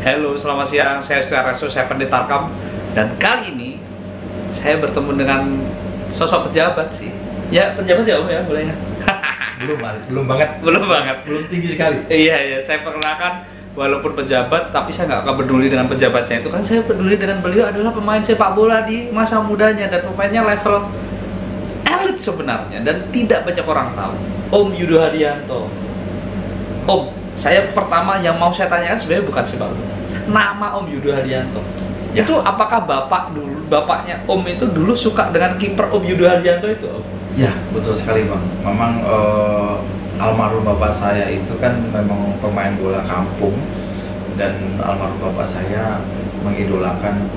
Halo, selamat siang. Saya Suarso, saya Pendeta Tarkam. Dan kali ini saya bertemu dengan sosok pejabat sih. Ya, pejabat ya Om ya, boleh ya? belum banget. Belum tinggi sekali. Iya, saya perkenalkan walaupun pejabat, tapi saya nggak akan peduli dengan pejabatnya itu kan. Saya peduli dengan beliau adalah pemain sepak bola di masa mudanya dan pemainnya level elit sebenarnya dan tidak banyak orang tahu. Om Yudo Haryanto. Om, saya pertama yang mau saya tanyakan sebenarnya bukan sepak bola. Nama Om Yudo Haryanto. Ya. Itu apakah bapaknya Om itu dulu suka dengan kiper Om Yudo Haryanto itu, Om? Ya, betul sekali Bang. Memang almarhum bapak saya itu kan memang pemain bola kampung dan almarhum bapak saya mengidolakan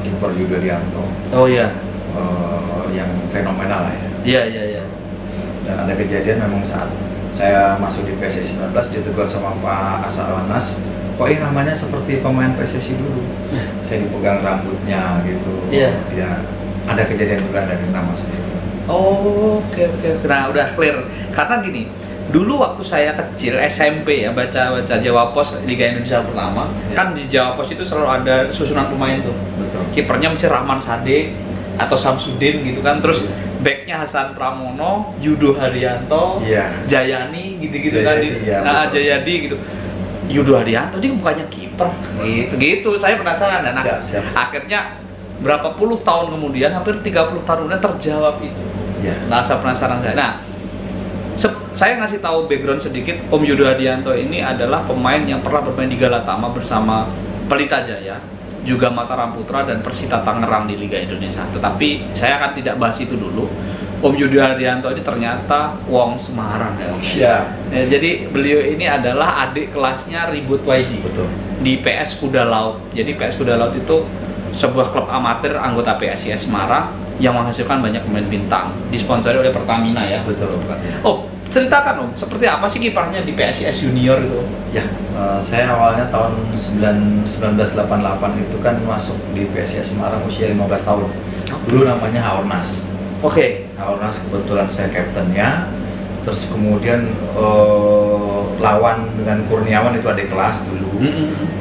kiper Yudo Haryanto. Oh iya. Yang fenomenal lah ya. Iya. Dan ada kejadian memang saat saya masuk di PSSI 19 ditegur sama Pak Asarwanas, kok ini namanya seperti pemain PSSI dulu. Saya dipegang rambutnya gitu. Iya. Ya, ada kejadian juga dari nama saya. Oh, oke. Nah, udah clear. Karena gini, dulu waktu saya kecil SMP ya baca Jawa Pos Liga Indonesia pertama, Ya. kan di Jawa Pos itu selalu ada susunan pemain tuh. Betul. Kipernya mesti Rahman Sade atau Samsudin gitu kan, terus backnya Hasan Pramono, Yudo Haryanto, Iya. Jayani gitu-gitu kan. Jayadi, ya, Nah, betul. Jayadi gitu. Yudo Haryanto dia bukannya kiper gitu. Saya penasaran dan Siap. akhirnya berapa puluh tahun kemudian, hampir 30 tahun kemudian terjawab itu. Ya. Nah, saya penasaran saya. Nah, saya ngasih tahu background sedikit. Om Yudo Haryanto ini adalah pemain yang pernah bermain di Galatama bersama Pelita Jaya, juga Mataram Putra dan Persita Tangerang di Liga Indonesia. Tetapi saya akan tidak bahas itu dulu. Om Yudo Haryanto ini ternyata wong Semarang ya. Siap. Ya, jadi beliau ini adalah adik kelasnya Ribut Waidi Betul. di PS Kuda Laut. Jadi PS Kuda Laut itu sebuah klub amatir anggota PSIS Semarang yang menghasilkan banyak pemain bintang, disponsori oleh Pertamina ya. Betul. Oh, ceritakan Om, seperti apa sih kiprahnya di PSIS Junior itu? Ya, saya awalnya tahun 1988 itu kan masuk di PSIS Semarang usia 15 tahun. Dulu namanya Haornas. Oke. Haornas kebetulan saya kaptennya. Terus kemudian lawan dengan Kurniawan itu adik kelas dulu.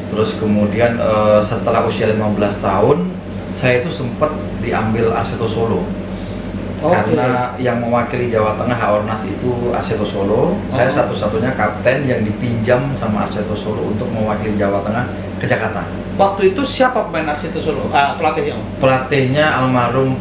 Terus kemudian setelah usia 15 tahun saya itu sempat diambil Arseto Solo. Karena yang mewakili Jawa Tengah Haornas itu Arseto Solo. Saya satu-satunya kapten yang dipinjam sama Arseto Solo untuk mewakili Jawa Tengah ke Jakarta. Waktu itu siapa pemain Arseto Solo? Pelatihnya Om? Pelatihnya almarhum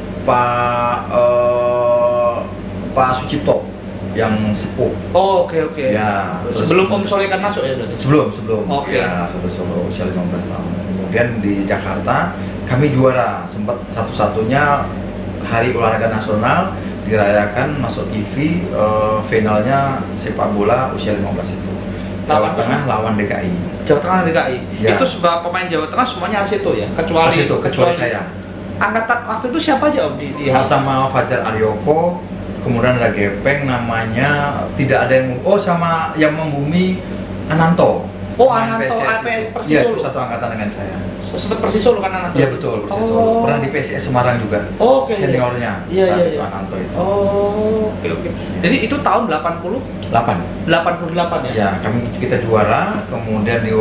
Pak Sucipto yang sepuh. Oh, oke. Ya, Sebelum Om Solekan masuk ya berarti? Sebelum. Oke. Ya, Solo usia 15 tahun. Kemudian di Jakarta kami juara, sempat satu-satunya Hari Olahraga Nasional dirayakan masuk TV, finalnya sepak bola usia 15 itu. Jawa Tengah lawan DKI. Jawa Tengah DKI. Ya. Itu sebab pemain Jawa Tengah semuanya Arseto ya, kecuali saya. Angkatan waktu itu siapa aja Om di Sama Fajar Aryoko, kemudian ada Gepeng namanya, tidak ada yang sama yang membumi Ananto. Oh, Pemain Ananto, PSIS APS itu. Persis Iya, Solo. itu satu angkatan dengan saya. Sempat Persis Solo kan Ananto? Iya betul, Persis Solo. Oh. Pernah di PSIS Semarang juga. Oh, oke. Seniornya Iya. saat itu Ananto itu. Oh, oke. Jadi itu tahun 88 8. ya? Ya, kita juara, kemudian di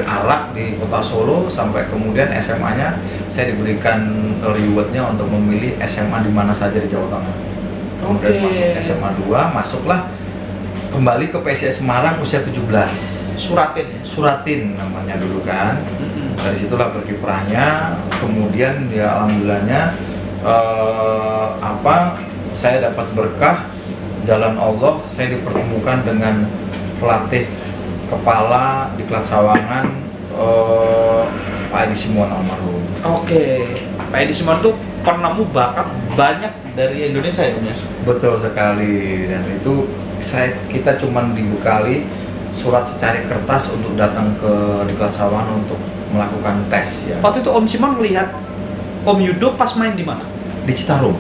Arak di Kota Solo sampai kemudian SMA-nya saya diberikan rewardnya untuk memilih SMA di mana saja di Jawa Tengah. Kemudian masuk SMA 2, masuklah kembali ke PSIS Semarang usia 17. Suratin namanya dulu kan. Dari situlah berkiprahnya. Kemudian ya alhamdulillahnya saya dapat berkah jalan Allah. Saya dipertemukan dengan pelatih kepala di Klat Sawangan, Pak Edi Simon almarhum. Oke. Pak Edi Simon tuh penemu bakat banyak dari Indonesia ya Om ya? Betul sekali, dan itu kita cuman dibekali surat secari kertas untuk datang ke Diklat Sawangan untuk melakukan tes ya. Waktu itu Om Simon melihat Om Yudo pas main di mana? Di Citarum.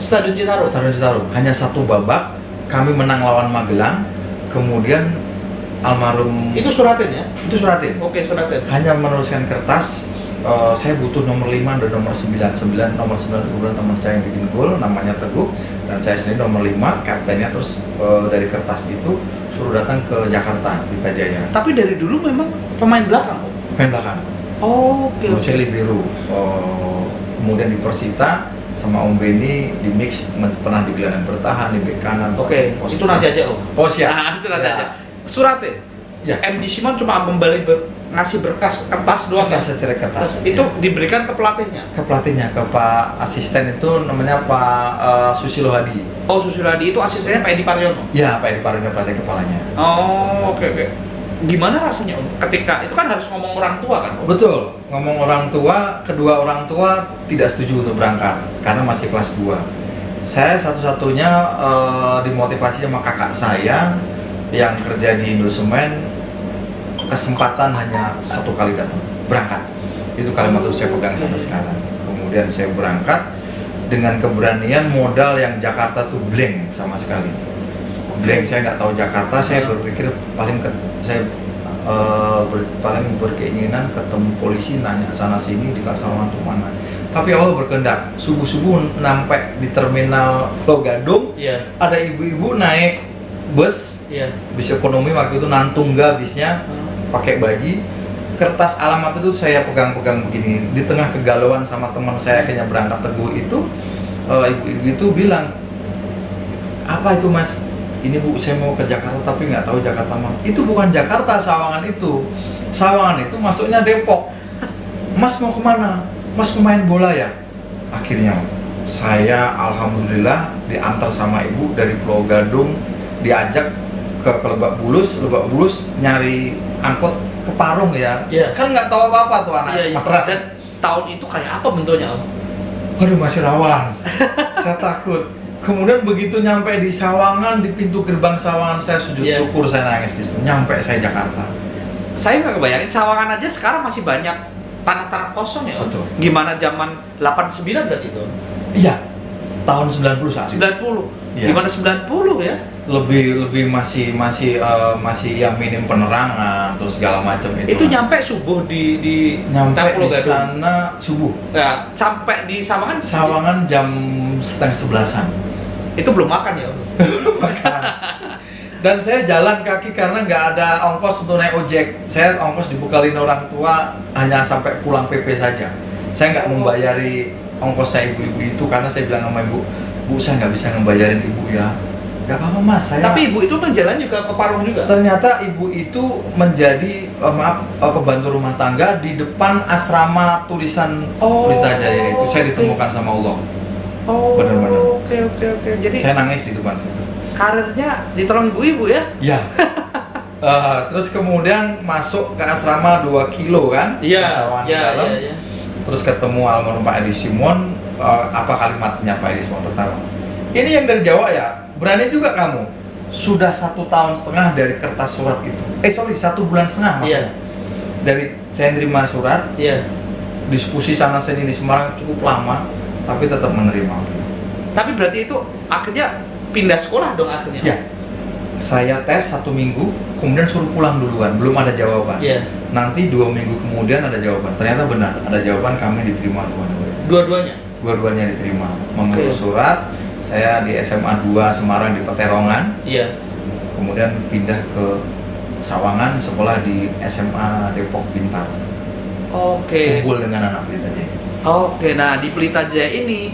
Stadion Citarum. Hanya satu babak, kami menang lawan Magelang. Kemudian almarhum Itu Suratin ya? itu Suratin. Oke, Suratin. Hanya menuliskan kertas. Saya butuh nomor 5 dan nomor 9. Nomor 9 itu kemudian teman saya yang bikin gol, namanya Teguh, dan saya sendiri nomor 5, kaptennya. Terus dari kertas itu suruh datang ke Jakarta, Pelita Jaya. Tapi dari dulu memang pemain belakang Om? main belakang. Oke. Saya libero. Kemudian di Persita sama Om Benny di mix pernah di gelandang bertahan, di bek kanan. Oke, itu nanti aja Om. Oh siap. Nah, itu nanti Ya. aja. Suratnya? Ya. MD Simon cuma kembali ngasih berkas kertas doang. Kertas, secerek kertas. Terus itu Ya. diberikan ke pelatihnya? Ke pelatihnya, ke Pak Asisten itu namanya Pak Susilo Hadi. Oh, Susuradi itu asistennya Pak Edi Paryono? Ya, Pak Edi Paryono pelatih kepalanya. Oh, oke. Gimana rasanya Om? Ketika itu kan harus ngomong orang tua kan Om? Betul, ngomong orang tua, kedua orang tua tidak setuju untuk berangkat karena masih kelas 2. Saya satu-satunya dimotivasi sama kakak saya yang kerja di Indosemen, kesempatan hanya 1 kali datang berangkat. Itu kalimat itu saya pegang sampai sekarang. Kemudian saya berangkat dengan keberanian, modal yang Jakarta tuh blank sama sekali. Blank, saya nggak tahu Jakarta. Saya berpikir paling berkeinginan ketemu polisi, nanya sana sini di Kasawan tuh mana. Tapi Allah berkehendak, subuh-subuh sampai di terminal Pulau Gadung. Iya. Ada ibu-ibu naik bus, Iya. bis ekonomi waktu itu Nantungga bisnya, pakai baji. Kertas alamat itu saya pegang-pegang begini. Di tengah kegalauan sama teman saya akhirnya berangkat Teguh itu, ibu-ibu itu bilang, apa itu Mas? Ini Bu, saya mau ke Jakarta tapi nggak tahu Jakarta mana. Itu bukan Jakarta, Sawangan itu. Sawangan itu masuknya Depok. Mas mau kemana? Mas pemain bola ya? Akhirnya saya alhamdulillah diantar sama ibu dari Pulau Gadung, diajak ke Lebak Bulus nyari angkot ke Parung ya. Iya. Kan nggak tahu apa-apa tuh anak Semarang. Dan tahun itu kayak apa bentuknya Om? Aduh, masih rawan. Saya takut. Kemudian begitu nyampe di Sawangan, di pintu gerbang Sawangan, saya sujud syukur, saya nangis di situ. Nyampe saya Jakarta. Saya nggak kebayangin, Sawangan aja sekarang masih banyak tanah-tanah kosong ya Om? Betul. Gimana zaman 89 berarti itu? Iya, tahun 90 saat itu. 90? Iya. Gimana 90 ya? Lebih masih yang minim penerangan, terus segala macam itu. Itu nyampe subuh di nyampe Pulau di Gadung? sana subuh. Ya, sampai di Sawangan? Sawangan jam setengah 11-an. Itu belum makan ya Om? Makan. Dan saya jalan kaki karena nggak ada ongkos untuk naik ojek. Saya ongkos dibekalin orang tua hanya sampai pulang PP saja. Saya nggak membayari ongkosnya ibu-ibu itu karena saya bilang sama ibu, Bu, saya nggak bisa ngebayarin ibu ya. Gak apa-apa Mas, saya. Tapi ibu itu kan jalan juga ke Parung juga? Ternyata ibu itu menjadi pembantu rumah tangga di depan asrama tulisan Pelita Jaya itu. Saya ditemukan sama Allah. Oh, benar-benar. Oke. Jadi saya nangis di depan situ. Karirnya ditolong ibu-ibu ya? Ya. Terus kemudian masuk ke asrama 2 kilo kan? Iya. Dalam. Iya. Terus ketemu almarhum Pak Edi Simon. Apa kalimatnya Pak Edi Simon pertama? Ini yang dari Jawa ya? Berani juga kamu? Sudah 1,5 tahun dari kertas surat itu. 1 bulan setengah maksudnya. Dari saya terima surat. Iya. Diskusi sana sini di Semarang cukup lama, tapi tetap menerima. Tapi berarti itu akhirnya pindah sekolah dong akhirnya? Ya. Saya tes 1 minggu, kemudian suruh pulang duluan, belum ada jawaban. Iya. Nanti 2 minggu kemudian ada jawaban. Ternyata benar, ada jawaban, kami diterima Dua-duanya? Dua-duanya diterima. Mengurus surat, saya di SMA 2 Semarang di Peterongan. Iya. Kemudian pindah ke Sawangan, sekolah di SMA Depok Bintar. Oke. Kumpul dengan anak Pelita Jaya. Oke, nah di Pelita Jaya ini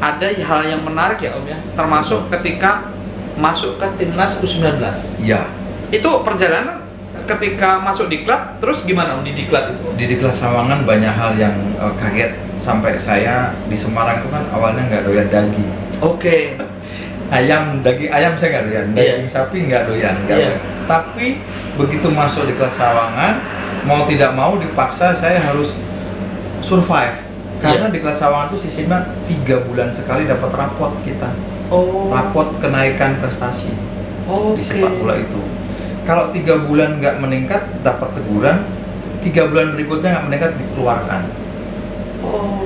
ada hal yang menarik ya Om ya, termasuk ketika masuk ke Timnas U19. Iya. Itu perjalanan ketika masuk diklat, terus gimana Om di diklat itu? Di diklat Sawangan banyak hal yang kaget. Sampai saya di Semarang itu kan awalnya nggak doyan daging. Oke. Daging ayam saya nggak doyan, daging sapi nggak doyan. Tapi begitu masuk di kelas Sawangan, mau tidak mau dipaksa saya harus survive. Karena di kelas Sawangan itu sistemnya 3 bulan sekali dapat rapot kita. Rapot kenaikan prestasi di sepak bola itu. Kalau 3 bulan nggak meningkat dapat teguran, 3 bulan berikutnya nggak meningkat dikeluarkan.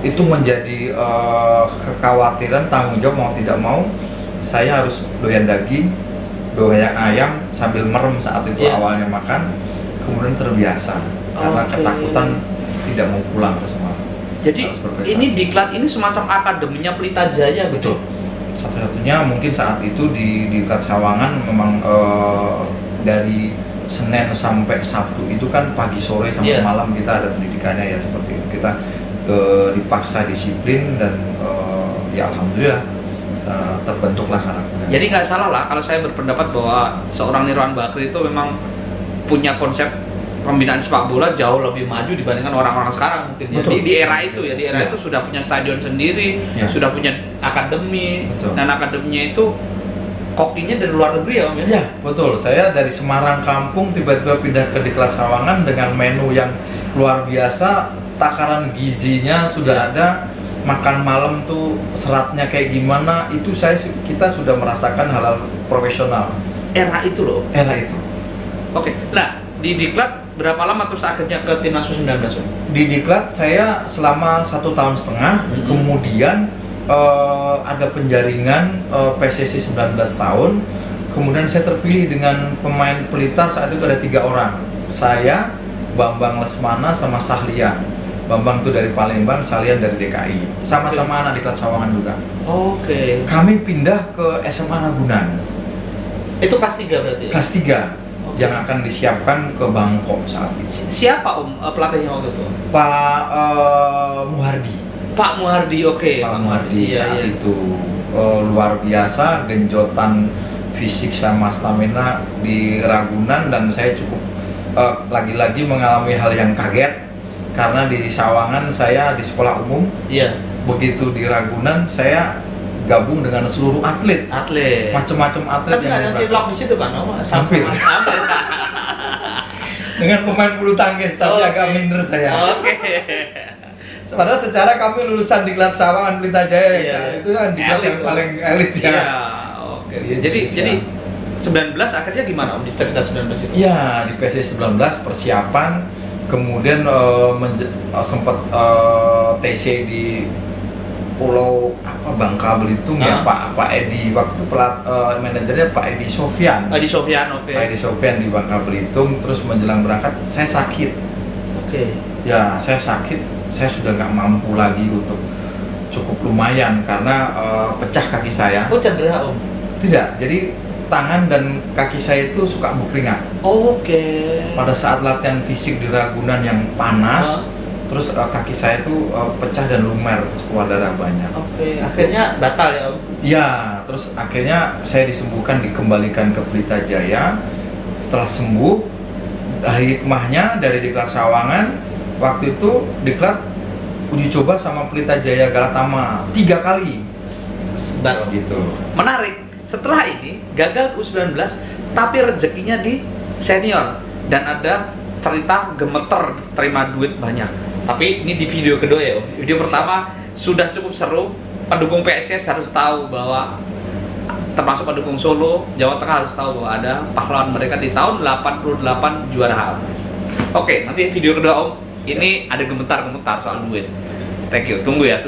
Itu menjadi kekhawatiran, tanggung jawab mau tidak mau. Saya harus doyan daging, doyan ayam sambil merem saat itu awalnya makan, kemudian terbiasa karena ketakutan tidak mau pulang ke Semarang. Jadi ini diklat ini semacam akademinya Pelita Jaya, betul. Satu-satunya mungkin saat itu di diklat Sawangan memang dari Senin sampai Sabtu itu kan pagi sore sampai malam kita ada pendidikannya ya, seperti itu. Kita dipaksa disiplin dan ya alhamdulillah terbentuklah karakternya. Jadi nggak salah lah kalau saya berpendapat bahwa seorang Nirwan Bakri itu memang punya konsep pembinaan sepak bola jauh lebih maju dibandingkan orang-orang sekarang mungkin. Jadi di era itu ya, di era itu sudah punya stadion sendiri, sudah punya akademi. Dan akademinya itu kokinya dari luar negeri ya Om ya? Ya betul, saya dari Semarang kampung tiba-tiba pindah ke Diklat Sawangan dengan menu yang luar biasa, takaran gizinya sudah ada, makan malam tuh seratnya kayak gimana, itu kita sudah merasakan hal-hal profesional. Era itu loh? Era itu. Oke, nah di Diklat berapa lama terus akhirnya ke Timnas U19 Om? Di Diklat saya selama 1,5 tahun, kemudian ada penjaringan PSSI 19 tahun, kemudian saya terpilih dengan pemain pelita saat itu ada 3 orang, saya, Bambang Lesmana sama Sahlian. Bambang itu dari Palembang, Sahlian dari DKI, sama-sama anak Diklat Sawangan juga. Oke. Kami pindah ke SMA Ragunan. Itu kelas 3 berarti ya? Kelas 3 yang akan disiapkan ke Bangkok saat itu. Siapa Om pelatihnya waktu itu? Pak Muhardi. Pak Muhardi, oke. Pak Muhardi saat itu luar biasa, genjotan fisik sama stamina di Ragunan, dan saya cukup lagi-lagi mengalami hal yang kaget karena di Sawangan saya di sekolah umum. Iya. Begitu di Ragunan saya gabung dengan seluruh atlet. Macam-macam atlet. Tapi ada cilok di situ kan, Om? Hampir. Dengan pemain bulu tangkis, tapi agak minder saya. Padahal secara kami lulusan Diklat Sawangan Pelita Jaya, itu kan Diklat yang paling elit ya. Jadi 19 akhirnya gimana Om di cerita 19 itu? Iya, di PSSI 19 persiapan, kemudian sempat TC di Pulau Bangka Belitung ya, Pak Edi, waktu manajernya Pak Edi Sofyan. Pak Edi Sofyan di Bangka Belitung. Terus menjelang berangkat saya sakit. Ya, saya sakit. Saya sudah nggak mampu lagi untuk cukup lumayan karena pecah kaki saya. Oh, cedera Om? Tidak, jadi tangan dan kaki saya itu suka berkeringat. Pada saat latihan fisik di Ragunan yang panas, terus kaki saya itu pecah dan lumer, keluar darah banyak. Akhirnya batal ya Om? Ya, terus akhirnya saya disembuhkan, dikembalikan ke Pelita Jaya. Setelah sembuh, hikmahnya dari Diklat Sawangan, waktu itu Diklat uji coba sama Pelita Jaya Galatama 3 kali. Gitu. Menarik. Setelah ini gagal U19, tapi rezekinya di senior dan ada cerita gemeter terima duit banyak. Tapi ini di video kedua ya Om. Video pertama sudah cukup seru. Pendukung PSIS harus tahu bahwa, termasuk pendukung Solo, Jawa Tengah harus tahu bahwa ada pahlawan mereka di tahun 88 juara HMS. Oke, nanti video kedua Om. Ini ada gemetar-gemetar soal duit. Thank you, tunggu ya.